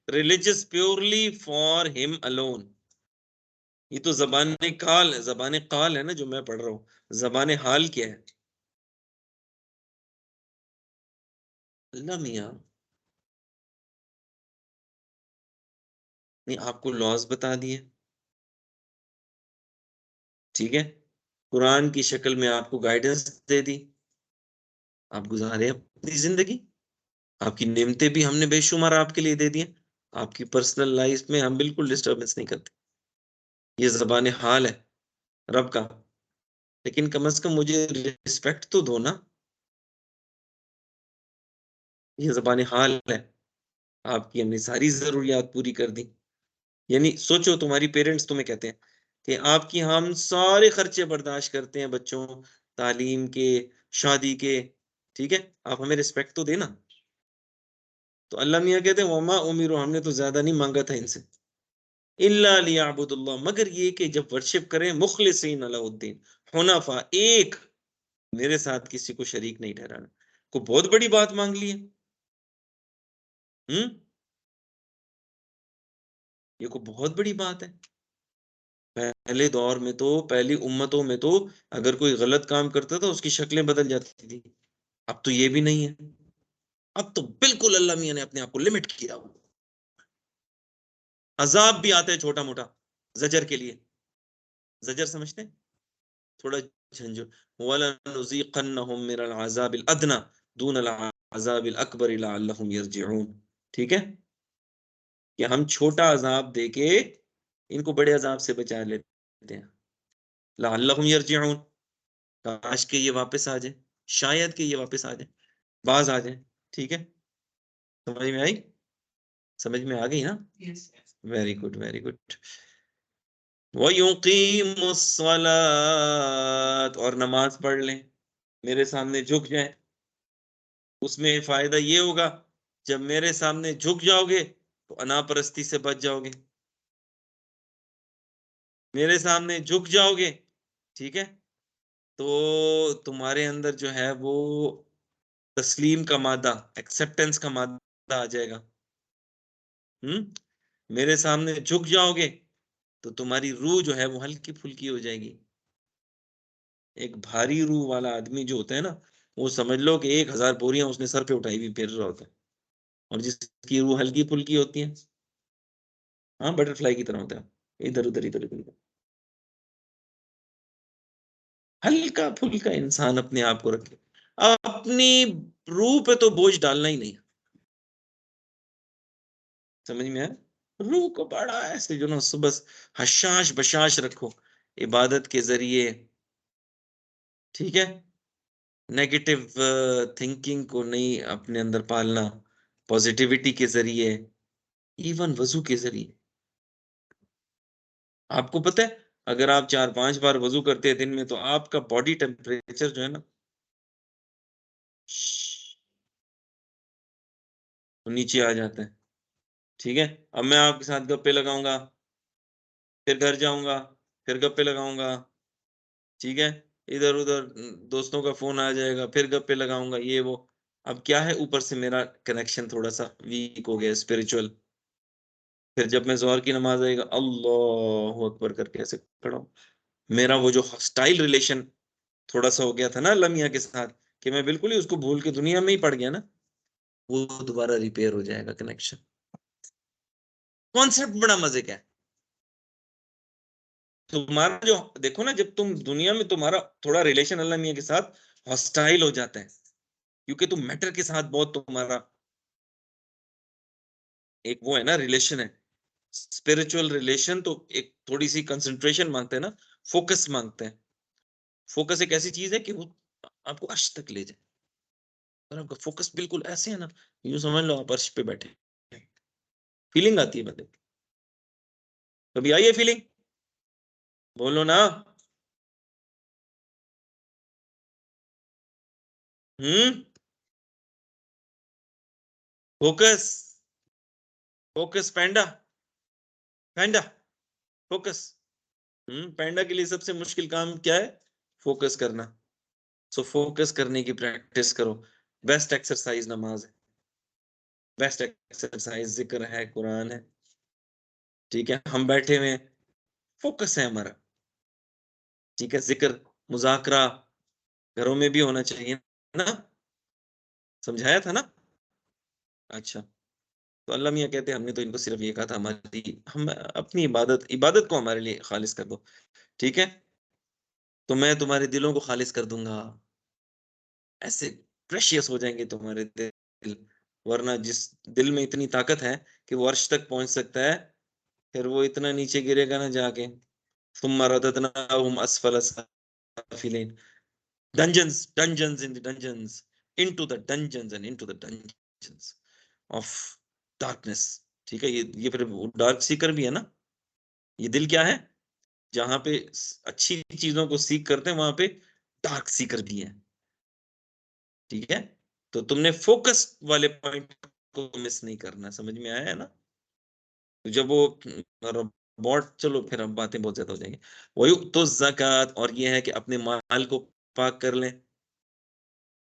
ریلیجس پیورلی فار ہم alone، یہ تو زبان قال ہے، زبان قال ہے نا جو میں پڑھ رہا ہوں، زبان حال کیا ہے؟ اللہ میاں نہیں آپ کو لاز بتا دیے، ٹھیک ہے، قرآن کی شکل میں آپ کو گائیڈنس دے دی، آپ گزارے اپنی زندگی، آپ کی نعمتیں بھی ہم نے بے شمار آپ کے لیے دے دی ہیں، آپ کی پرسنل لائف میں ہم بالکل ڈسٹربنس نہیں کرتے، یہ زبان حال ہے رب کا، لیکن کم از کم مجھے رسپیکٹ تو دو نا، یہ زبان حال ہے، آپ کی ہم نے ساری ضروریات پوری کر دی، یعنی سوچو تمہاری پیرنٹس تمہیں کہتے ہیں کہ آپ کی ہم سارے خرچے برداشت کرتے ہیں، بچوں تعلیم کے، شادی کے، ٹھیک ہے، آپ ہمیں رسپیکٹ تو دینا، تو اللہ میاں کہتے ہیں وما امروا، ہم نے تو زیادہ نہیں مانگا تھا ان سے، الا لیعبد اللہ، مگر یہ کہ جب ورشپ کریں مخلصین لہ الدین حنفاء، ایک، میرے ساتھ کسی کو شریک نہیں ٹھہرانا، کو بہت بڑی بات مانگ لی ہے، یہ کو بہت بڑی بات ہے، پہلے دور میں تو پہلی امتوں میں تو اگر کوئی غلط کام کرتا تھا اس کی شکلیں بدل جاتی تھی، اب تو یہ بھی نہیں ہے، اب تو بالکل اللہ میاں نے اپنے آپ کو لمٹ کیا، عذاب بھی آتا ہے چھوٹا موٹا زجر کے لیے، زجر سمجھتے ہیں تھوڑا جھنجھر، وَلَنُذِيقَنَّهُم مِّنَ الْعَذَابِ الْأَدْنَىٰ دُونَ الْعَذَابِ الْأَكْبَرِ لَعَلَّهُمْ يَرْجِعُونَ، ٹھیک ہے، کہ ہم چھوٹا عذاب دے کے ان کو بڑے عذاب سے بچا لیتے ہیں، لَعَلَّهُمْ يَرْجِعُونَ، کاش کہ یہ واپس آ جائیں، شاید کہ یہ واپس آ جائیں، باز آ جائیں، ٹھیک ہے، سمجھ میں آئی؟ سمجھ میں آ گئی نا؟ ویری گڈ ویری گڈ، وَيُقِيمُ الصَّلَاةَ، اور نماز پڑھ لیں، میرے سامنے جھک جائیں، اس میں فائدہ یہ ہوگا جب میرے سامنے جھک جاؤ گے تو انا پرستی سے بچ جاؤ گے، میرے سامنے جھک جاؤ گے، ٹھیک ہے، تو تمہارے اندر جو ہے وہ تسلیم کا مادہ، ایکسپٹنس کا مادہ آ جائے گا، میرے سامنے جھک جاؤ گے تو تمہاری روح جو ہے وہ ہلکی پھلکی ہو جائے گی، ایک بھاری روح والا آدمی جو ہوتا ہے نا وہ سمجھ لو کہ 1000 بوریاں اس نے سر پہ اٹھائی ہوئی پھر رہا ہوتا ہے، اور جس کی روح ہلکی پھلکی ہوتی ہے ہاں بٹر فلائی کی طرح ہوتا ہے، ادھر ادھر ادھر ادھر ادھر، ہلکا پھلکا انسان اپنے آپ کو رکھے، اپنی روح پہ تو بوجھ ڈالنا ہی نہیں، سمجھ میں آیا، روح کو بڑا ایسے جو نا صبح حشاش بشاش رکھو عبادت کے ذریعے، ٹھیک ہے، نیگیٹو تھنکنگ کو نہیں اپنے اندر پالنا، پوزیٹیوٹی کے ذریعے، ایون وضو کے ذریعے، آپ کو پتہ ہے اگر آپ 4-5 بار وضو کرتے ہیں دن میں تو آپ کا باڈی ٹیمپریچر جو ہے نا نیچے آ جاتا ہے، ٹھیک ہے، اب میں آپ کے ساتھ گپے لگاؤں گا، پھر گھر جاؤں گا، پھر گپے لگاؤں گا، ٹھیک ہے، ادھر ادھر دوستوں کا فون آ جائے گا، پھر گپے لگاؤں گا، یہ وہ. اب کیا ہے، اوپر سے میرا کنیکشن تھوڑا سا ویک ہو گیا اسپرچل. پھر جب میں ظہر کی نماز آئے گا اللہ اکبر کر کے ایسے کھڑا ہوں. میرا وہ جو ہاسٹائل ریلیشن تھوڑا سا ہو گیا تھا نا لمحہ کے ساتھ، کہ میں بالکل ہی اس کو بھول کے دنیا میں ہی پڑ گیا نا، وہ دوبارہ ریپیئر ہو جائے گا کنیکشن. کانسیپٹ بڑا مزے کا ہے. تمہارا جو دیکھو نا، جب تم دنیا میں تمہارا تھوڑا ریلیشن اللہ میاں کے ساتھ ہاسٹائل ہو جاتا ہے، کیونکہ تم میٹر کے ساتھ بہت تمہارا ایک وہ ہے نا ریلیشن ہے. اسپرچل ریلیشن تو ایک تھوڑی سی کنسنٹریشن مانگتے ہیں نا، فوکس مانگتے ہیں. فوکس ایک ایسی چیز ہے کہ وہ آپ کو عرش تک لے جائے. اور آپ کا فوکس بالکل ایسے ہے نا، یوں سمجھ لو آپ عرش پہ بیٹھے. فیلنگ آتی ہے بندے. کبھی آئی ہے فیلنگ؟ بولو نا. Focus. Focus panda. Panda. Focus. Panda کے لیے سب سے مشکل کام کیا ہے؟ فوکس کرنا. سو فوکس کرنے کی پریکٹس کرو. بیسٹ ایکسرسائز نماز ہے. بیسٹ ایکسرسائز ذکر ہے، قرآن ہے. ٹھیک ہے، ہم بیٹھے ہوئے فوکس ہے ہمارا. ٹھیک ہے، ذکر مذاکرہ گھروں میں بھی ہونا چاہیے نا. سمجھایا تھا نا. اچھا، تو اللہ میاں کہتے ہیں ہم نے تو ان کو صرف یہ کہا تھا ہماری ہم اپنی عبادت کو ہمارے لیے خالص کر دو. ٹھیک ہے، تو میں تمہارے دلوں کو خالص کر دوں گا. ایسے پریشیس ہو جائیں گے تمہارے دل. ورنہ جس دل میں اتنی طاقت ہے کہ وہ عرش تک پہنچ سکتا ہے، پھر وہ اتنا نیچے گرے گا نا جا کے. ثم رددناہم اسفل سافلین. dungeons in the dungeons, into the dungeons and into the dungeons of darkness. ٹھیک ہے، یہ پھر ڈارک سیکر بھی ہے نا. یہ دل کیا ہے؟ جہاں پہ اچھی چیزوں کو سیکھ کرتے ہیں وہاں پہ ڈارک سیکر بھی ہے. ٹھیک ہے، تو تم نے فوکس والے پوائنٹ کو مس نہیں کرنا. سمجھ میں آیا ہے نا. جب وہ روبوٹ، چلو پھر اب باتیں بہت زیادہ ہو جائیں گی. وہی تو زکات، اور یہ ہے کہ اپنے مال کو پاک کر لیں.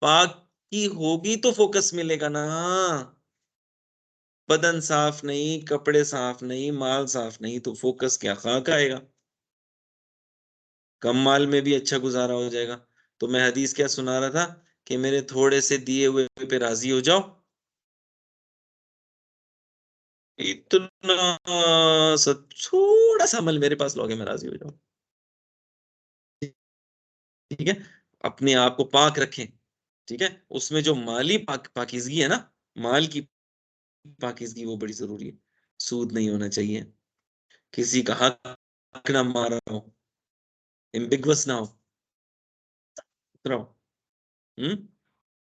پاک کی ہوگی تو فوکس ملے گا نا. بدن صاف نہیں، کپڑے صاف نہیں، مال صاف نہیں، تو فوکس کیا، خاک آئے گا. کم مال میں بھی اچھا گزارا ہو جائے گا. تو میں حدیث کیا سنا رہا تھا کہ میرے تھوڑے سے دیے ہوئے پہ راضی ہو جاؤ. اتنا سا تھوڑا سا عمل میرے پاس لوگے میں راضی ہو جاؤ. ٹھیک ہے، اپنے آپ کو پاک رکھیں. ٹھیک ہے، اس میں جو مالی پاکیزگی ہے نا، مال کی پاکیزگی وہ بڑی ضروری ہے. سود نہیں ہونا چاہیے، کسی کا حق نہ مارا ہو، امبیگوس نہ ہو.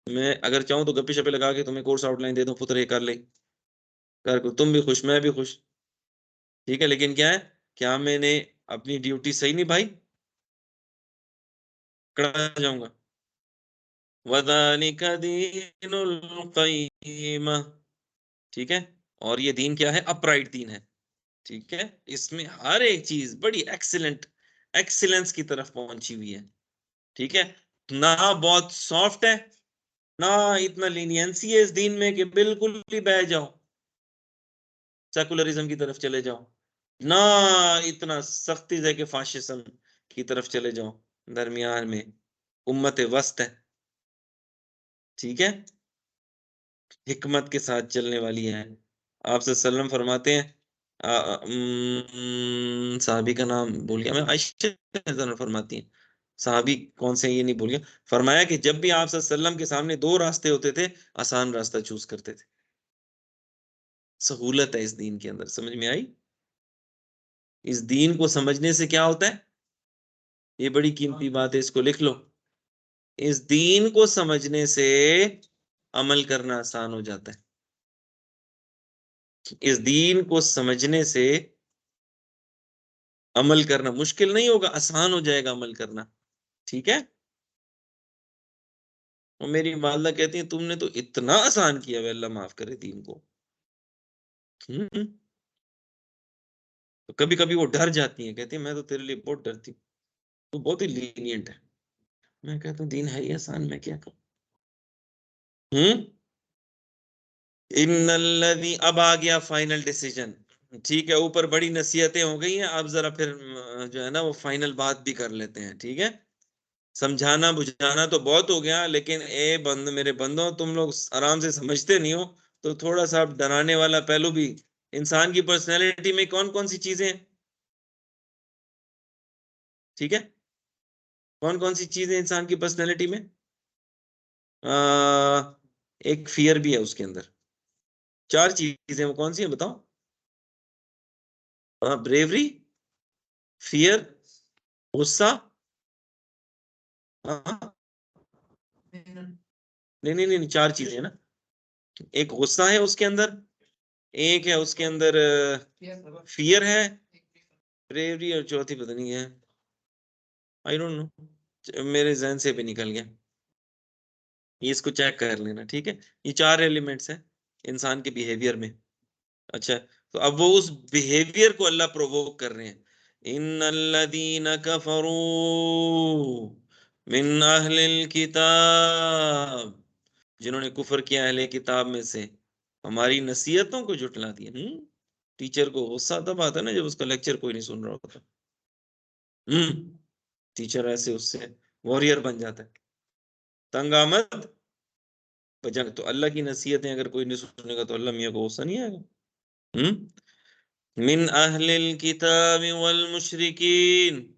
میں اگر چاہوں تو گپی شپے لگا کے تمہیں کورس آؤٹ لائن دے دوں، پتر یہ کر لے کر، تم بھی خوش میں بھی خوش. ٹھیک ہے، لیکن کیا ہے، کیا میں نے اپنی ڈیوٹی صحیح نبھائی؟ کڑا جاؤں گا. وَذَلِكَ دِينُ الْقَيِّمَةِ. ٹھیک ہے، اور یہ دین کیا ہے؟ اپرائٹ دین ہے. ٹھیک ہے، اس میں ہر ایک چیز بڑی ایکسیلنس کی طرف پہنچی ہوئی ہے. ٹھیک ہے، نہ بہت سافٹ ہے، نہ اتنا لینینسی ہے اس دین میں کہ بالکل ہی بہ جاؤ، سیکولرزم کی طرف چلے جاؤ، نہ اتنا سختی ہے کہ فاشزم کی طرف چلے جاؤ. درمیان میں امت وسط ہے. ٹھیک ہے، حکمت کے ساتھ چلنے والی ہے. آپ صلی اللہ علیہ وسلم فرماتے ہیں، صحابی کا نام بھول گیا میں، عائشہ فرماتی ہیں، صحابی کون سے یہ نہیں بھول گیا، فرمایا کہ جب بھی آپ صلی اللہ علیہ وسلم کے سامنے دو راستے ہوتے تھے، آسان راستہ چوز کرتے تھے. سہولت ہے اس دین کے اندر. سمجھ میں آئی؟ اس دین کو سمجھنے سے کیا ہوتا ہے؟ یہ بڑی قیمتی بات ہے، اس کو لکھ لو. اس دین کو سمجھنے سے عمل کرنا آسان ہو جاتا ہے. اس دین کو سمجھنے سے عمل کرنا مشکل نہیں ہوگا، آسان ہو جائے گا عمل کرنا. ٹھیک ہے، اور میری والدہ کہتی ہیں تم نے تو اتنا آسان کیا ہے، اللہ معاف کرے دین کو. تو کبھی کبھی وہ ڈر جاتی ہیں، کہتی ہیں میں تو تیرے لیے بہت ڈرتی ہوں، تو بہت ہی لینینٹ ہے. میں کہتا ہوں دین ہے ہی آسان، میں کیا کروں. ان الذی، اب آ گیا فائنل ڈیسیجن. ٹھیک ہے، اوپر بڑی نصیحتیں ہو گئی ہیں، اب ذرا پھر جو ہے نا وہ فائنل بات بھی کر لیتے ہیں. ٹھیک ہے، سمجھانا بجھانا تو بہت ہو گیا، لیکن میرے بندوں، تم لوگ آرام سے سمجھتے نہیں ہو، تو تھوڑا سا ڈرانے والا پہلو بھی. انسان کی پرسنالٹی میں کون کون سی چیزیں ہیں؟ ٹھیک ہے، کون کون سی چیزیں انسان کی پرسنالٹی میں؟ ایک فیئر بھی ہے اس کے اندر. 4 چیزیں وہ کون سی ہیں بتاؤ؟ بریوری، فیئر، غصہ. نہیں نہیں نہیں، 4 چیزیں ہیں نا. ایک غصہ ہے اس کے اندر، ایک ہے اس کے اندر فیئر ہے، بریوری، اور چوتھی پتہ نہیں ہے، آئی ڈونٹ نو، میرے ذہن سے بھی نکل گیا. یہ اس کو چیک کر لینا. ٹھیک ہے، یہ 4 ایلیمنٹس ہیں انسان کے بیہیویئر میں. اچھا، تو اب وہ اس بیہیویئر کو اللہ پرووک کر رہے ہیں. ان الذین کفروا من اہل الکتاب، جنہوں نے کفر کیا اہل کتاب میں سے، ہماری نصیحتوں کو جھٹلا دیا. ٹیچر کو غصہ تب آتا ہے نا جب اس کا لیکچر کوئی نہیں سن رہا ہوتا. ٹیچر ایسے اس سے وارئر بن جاتا ہے. تنگ آمد بجنگ، تو اللہ کی نصیحتیں اگر کوئی نہیں سنے گا تو اللہ میاں کو غصہ نہیں آئے گا. من اہل الکتاب والمشرکین،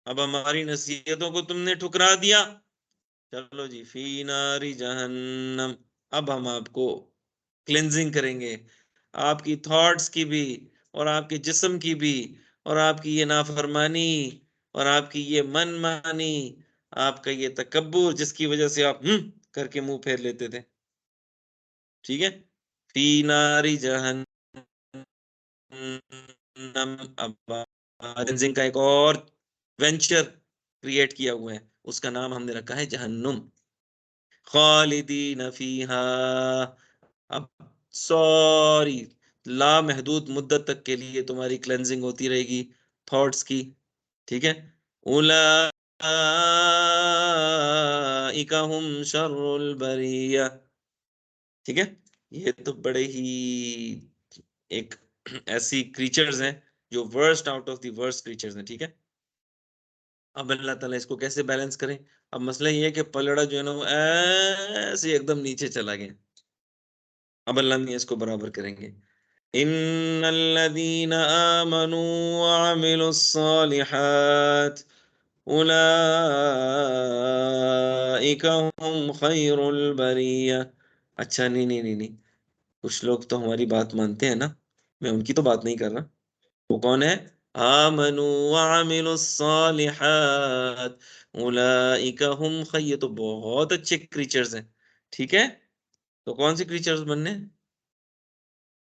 اب ہماری نصیحتوں کو تم نے ٹھکرا دیا، چلو جی، فی نار جہنم، اب ہم آپ کو کلینزنگ کریں گے، آپ کی تھاٹس کی بھی، اور آپ کے جسم کی بھی، اور آپ کی یہ نافرمانی، اور آپ کی یہ من مانی، آپ کا یہ تکبر جس کی وجہ سے آپ کر کے منہ پھیر لیتے تھے. ٹھیک ہے، فی نار جہنم. کلینزنگ کا ایک اور وینچر کریٹ کیا ہوا ہے، اس کا نام ہم نے رکھا ہے جہنم. خالدین فیہا، اب سوری لامحدود مدت تک کے لیے تمہاری کلینزنگ ہوتی رہے گی تھاٹس کی. ٹھیک ہے، اولئک ہم شر البریہ. ٹھیک ہے، یہ تو بڑے ہی ایک ایسی کریچرز ہیں جو worst out of the worst creatures ہیں. ٹھیک ہے، اب اللہ تعالیٰ اس کو کیسے بیلنس کریں؟ اب مسئلہ یہ ہے کہ پلڑا جو ہے نا وہ ایسے ایک دم نیچے چلا گیا، اب اللہ میں اس کو برابر کریں گے. ان الذین آمنوا وعملوا الصالحات اولئک هم خیر البریہ. اچھا، نہیں، کچھ لوگ تو ہماری بات مانتے ہیں نا، میں ان کی تو بات نہیں کر رہا. وہ کون ہے؟ آمنوا وعملوا الصالحات اولئک هم خیر، یہ تو بہت اچھے کریچرز ہیں. ٹھیک ہے، تو کون سے کریچرز بننے؟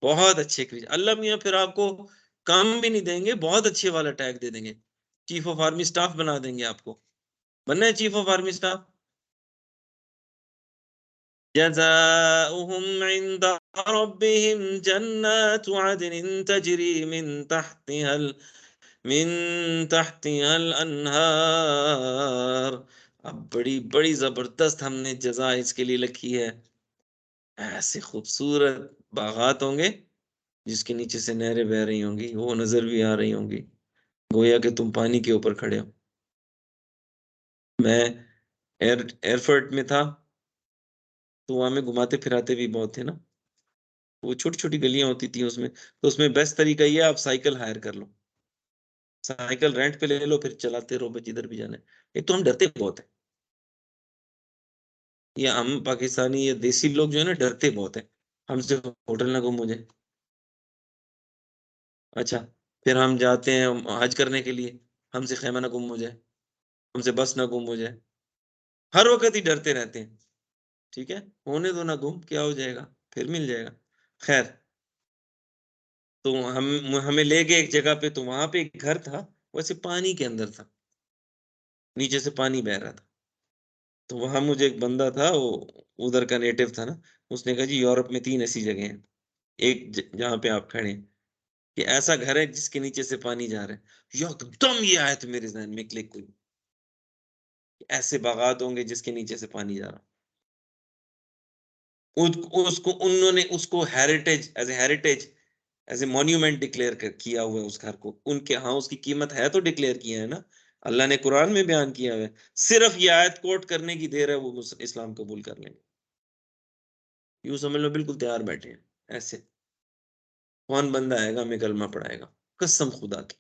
بہت اچھے کریچر. اللہ میاں پھر آپ کو کام بھی نہیں دیں گے، بہت اچھے والا ٹیگ دے دیں گے، چیف آف آرمی سٹاف بنا دیں گے. آپ کو بننا ہے چیف آف آرمی سٹاف. جزاؤہم عند ربهم جنات عدن تجری من تحتها الانہار. اب بڑی بڑی زبردست ہم نے جزا اس کے لیے لکھی ہے. ایسے خوبصورت باغات ہوں گے جس کے نیچے سے نہریں بہ رہی ہوں گی، وہ نظر بھی آ رہی ہوں گی، گویا کہ تم پانی کے اوپر کھڑے ہو. میں ایئرفورٹ میں تھا تو وہاں میں گھماتے پھراتے بھی بہت تھے نا، وہ چھوٹی چھوٹی گلیاں ہوتی تھیں اس میں، تو اس میں بیسٹ طریقہ یہ ہے آپ سائیکل ہائر کر لو، سائیکل رینٹ پہ لے لو، پھر چلاتے رہو بس جدھر بھی جانا ہے. ایک تو ہم ڈرتے بہت ہیں، یہ ہم پاکستانی یا دیسی لوگ جو ہے نا ڈرتے بہت ہیں، ہم سے ہوٹل نہ گم ہو جائے. اچھا، پھر ہم جاتے ہیں حج کرنے کے لیے، ہم سے خیمہ نہ گم ہو جائے، ہم سے بس نہ گم ہو جائے، ہر وقت ہی ڈرتے رہتے ہیں. ٹھیک ہے، ہونے دو نہ گم، کیا ہو جائے گا، پھر مل جائے گا. خیر، تو ہمیں لے گئے ایک جگہ پہ، تو وہاں پہ ایک گھر تھا، ویسے پانی کے اندر تھا، نیچے سے پانی بہ رہا تھا. تو وہاں مجھے ایک بندہ تھا، وہ ادھر کا نیٹو تھا نا، اس نے کہا جی یورپ میں 3 ایسی جگہیں ہیں، ایک جہاں پہ آپ کھڑے ہیں، کہ ایسا گھر ہے جس کے نیچے سے پانی جا رہا ہے. ایک دم یہ آیت میرے ذہن میں کلک ہوئی، ایسے باغات ہوں گے جس کے نیچے سے پانی جا رہا. اس کو انہوں نے اس کو ہیریٹیج ایز اے مونیومنٹ ڈکلیئر کیا ہوا ہے اس گھر کو. ان کے ہاں اس کی قیمت ہے تو ڈکلیئر کیا ہے نا, اللہ نے قرآن میں بیان کیا ہے. صرف یہ آیت کوٹ کرنے کی دیر ہے وہ اسلام قبول کر لیں گے. یوں سمجھ لو بالکل تیار بیٹھے ہیں ایسے. کون بندہ آئے گا ہمیں کلمہ پڑھائے گا قسم خدا کی,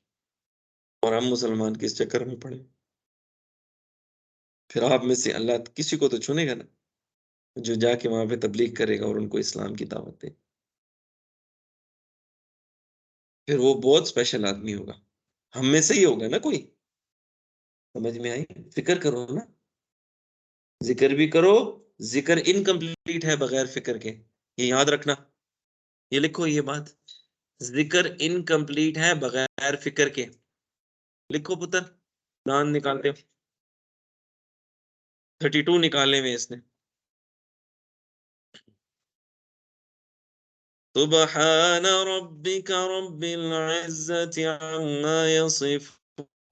اور ہم مسلمان کس چکر میں پڑے. پھر آپ میں سے اللہ کسی کو تو چنے گا نا جو جا کے وہاں پہ تبلیغ کرے گا اور ان کو اسلام کی دعوت دے. پھر وہ بہت اسپیشل آدمی ہوگا, ہم میں سے ہی ہوگا نا کوئی. سمجھ میں آئی؟ فکر کرو نا, ذکر بھی کرو. ذکر انکمپلیٹ ہے بغیر فکر کے, یہ یاد رکھنا, یہ لکھو یہ بات. ذکر انکمپلیٹ ہے بغیر فکر کے. لکھو پتر, دان نکالتے 32 نکالے میں اس نے. سبحان ربك رب العزة عما يصفون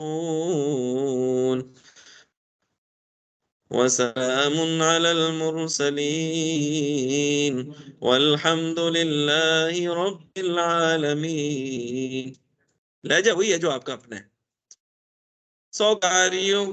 وسلام على المرسلين والحمد لله رب العالمين. لہجہ وہی ہے جو آپ کا اپنا ہے. 100 قاریوں